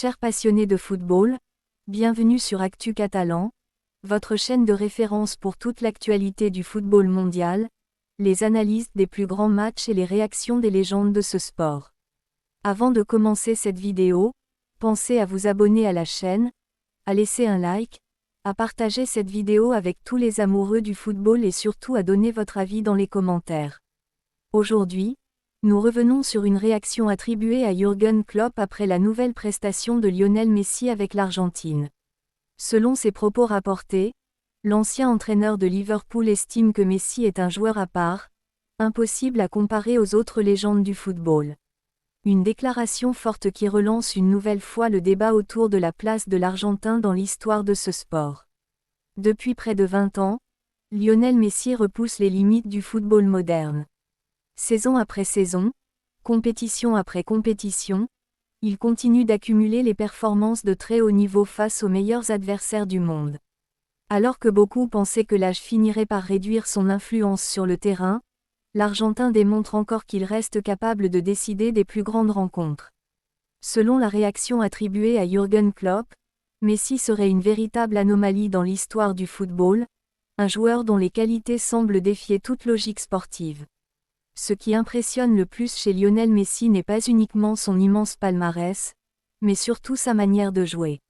Chers passionnés de football, bienvenue sur Actu Catalan, votre chaîne de référence pour toute l'actualité du football mondial, les analyses des plus grands matchs et les réactions des légendes de ce sport. Avant de commencer cette vidéo, pensez à vous abonner à la chaîne, à laisser un like, à partager cette vidéo avec tous les amoureux du football et surtout à donner votre avis dans les commentaires. Aujourd'hui, nous revenons sur une réaction attribuée à Jürgen Klopp après la nouvelle prestation de Lionel Messi avec l'Argentine. Selon ses propos rapportés, l'ancien entraîneur de Liverpool estime que Messi est un joueur à part, impossible à comparer aux autres légendes du football. Une déclaration forte qui relance une nouvelle fois le débat autour de la place de l'Argentin dans l'histoire de ce sport. Depuis près de 20 ans, Lionel Messi repousse les limites du football moderne. Saison après saison, compétition après compétition, il continue d'accumuler les performances de très haut niveau face aux meilleurs adversaires du monde. Alors que beaucoup pensaient que l'âge finirait par réduire son influence sur le terrain, l'Argentin démontre encore qu'il reste capable de décider des plus grandes rencontres. Selon la réaction attribuée à Jürgen Klopp, Messi serait une véritable anomalie dans l'histoire du football, un joueur dont les qualités semblent défier toute logique sportive. Ce qui impressionne le plus chez Lionel Messi n'est pas uniquement son immense palmarès, mais surtout sa manière de jouer.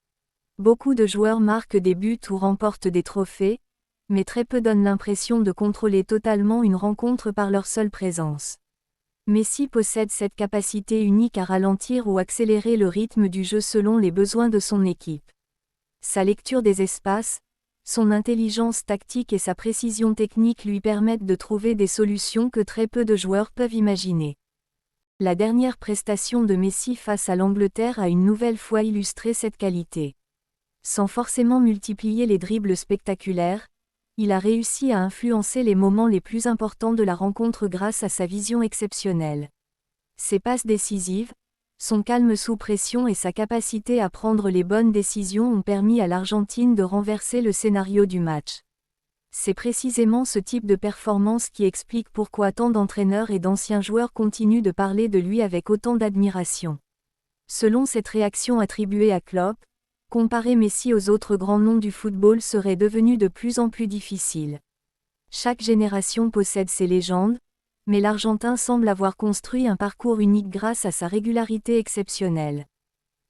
Beaucoup de joueurs marquent des buts ou remportent des trophées, mais très peu donnent l'impression de contrôler totalement une rencontre par leur seule présence. Messi possède cette capacité unique à ralentir ou accélérer le rythme du jeu selon les besoins de son équipe. Sa lecture des espaces, son intelligence tactique et sa précision technique lui permettent de trouver des solutions que très peu de joueurs peuvent imaginer. La dernière prestation de Messi face à l'Angleterre a une nouvelle fois illustré cette qualité. Sans forcément multiplier les dribbles spectaculaires, il a réussi à influencer les moments les plus importants de la rencontre grâce à sa vision exceptionnelle. Ses passes décisives, son calme sous pression et sa capacité à prendre les bonnes décisions ont permis à l'Argentine de renverser le scénario du match. C'est précisément ce type de performance qui explique pourquoi tant d'entraîneurs et d'anciens joueurs continuent de parler de lui avec autant d'admiration. Selon cette réaction attribuée à Klopp, comparer Messi aux autres grands noms du football serait devenu de plus en plus difficile. Chaque génération possède ses légendes, mais l'Argentin semble avoir construit un parcours unique grâce à sa régularité exceptionnelle.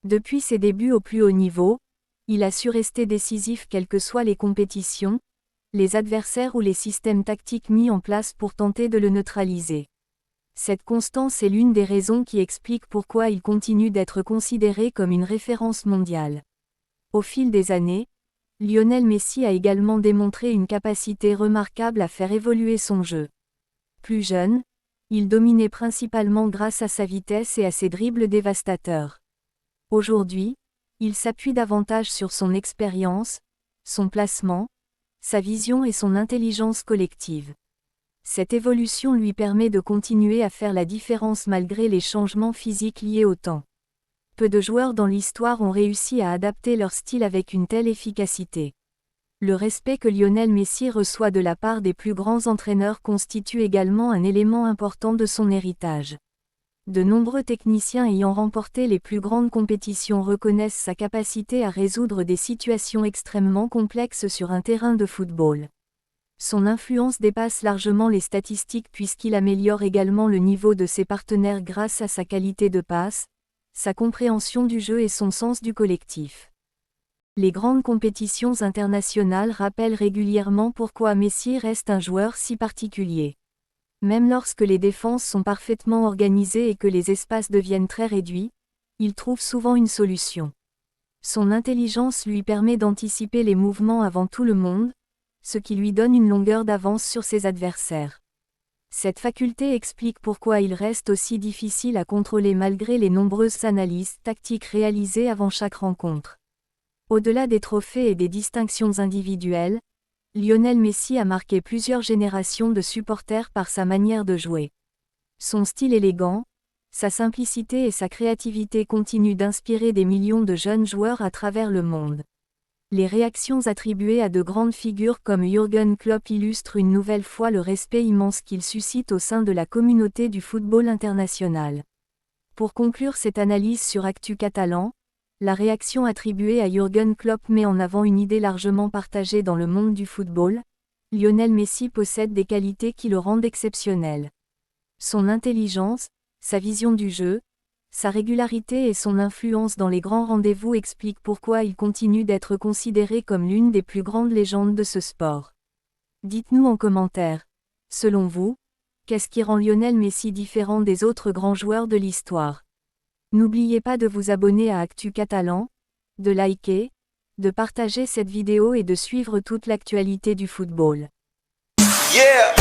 Depuis ses débuts au plus haut niveau, il a su rester décisif quelles que soient les compétitions, les adversaires ou les systèmes tactiques mis en place pour tenter de le neutraliser. Cette constance est l'une des raisons qui explique pourquoi il continue d'être considéré comme une référence mondiale. Au fil des années, Lionel Messi a également démontré une capacité remarquable à faire évoluer son jeu. Plus jeune, il dominait principalement grâce à sa vitesse et à ses dribbles dévastateurs. Aujourd'hui, il s'appuie davantage sur son expérience, son placement, sa vision et son intelligence collective. Cette évolution lui permet de continuer à faire la différence malgré les changements physiques liés au temps. Peu de joueurs dans l'histoire ont réussi à adapter leur style avec une telle efficacité. Le respect que Lionel Messi reçoit de la part des plus grands entraîneurs constitue également un élément important de son héritage. De nombreux techniciens ayant remporté les plus grandes compétitions reconnaissent sa capacité à résoudre des situations extrêmement complexes sur un terrain de football. Son influence dépasse largement les statistiques puisqu'il améliore également le niveau de ses partenaires grâce à sa qualité de passe, sa compréhension du jeu et son sens du collectif. Les grandes compétitions internationales rappellent régulièrement pourquoi Messi reste un joueur si particulier. Même lorsque les défenses sont parfaitement organisées et que les espaces deviennent très réduits, il trouve souvent une solution. Son intelligence lui permet d'anticiper les mouvements avant tout le monde, ce qui lui donne une longueur d'avance sur ses adversaires. Cette faculté explique pourquoi il reste aussi difficile à contrôler malgré les nombreuses analyses tactiques réalisées avant chaque rencontre. Au-delà des trophées et des distinctions individuelles, Lionel Messi a marqué plusieurs générations de supporters par sa manière de jouer. Son style élégant, sa simplicité et sa créativité continuent d'inspirer des millions de jeunes joueurs à travers le monde. Les réactions attribuées à de grandes figures comme Jürgen Klopp illustrent une nouvelle fois le respect immense qu'il suscite au sein de la communauté du football international. Pour conclure cette analyse sur Actu Catalan, La réaction attribuée à Jürgen Klopp met en avant une idée largement partagée dans le monde du football: Lionel Messi possède des qualités qui le rendent exceptionnel. Son intelligence, sa vision du jeu, sa régularité et son influence dans les grands rendez-vous expliquent pourquoi il continue d'être considéré comme l'une des plus grandes légendes de ce sport. Dites-nous en commentaire, selon vous, qu'est-ce qui rend Lionel Messi différent des autres grands joueurs de l'histoire? N'oubliez pas de vous abonner à Actu Catalan, de liker, de partager cette vidéo et de suivre toute l'actualité du football. Yeah!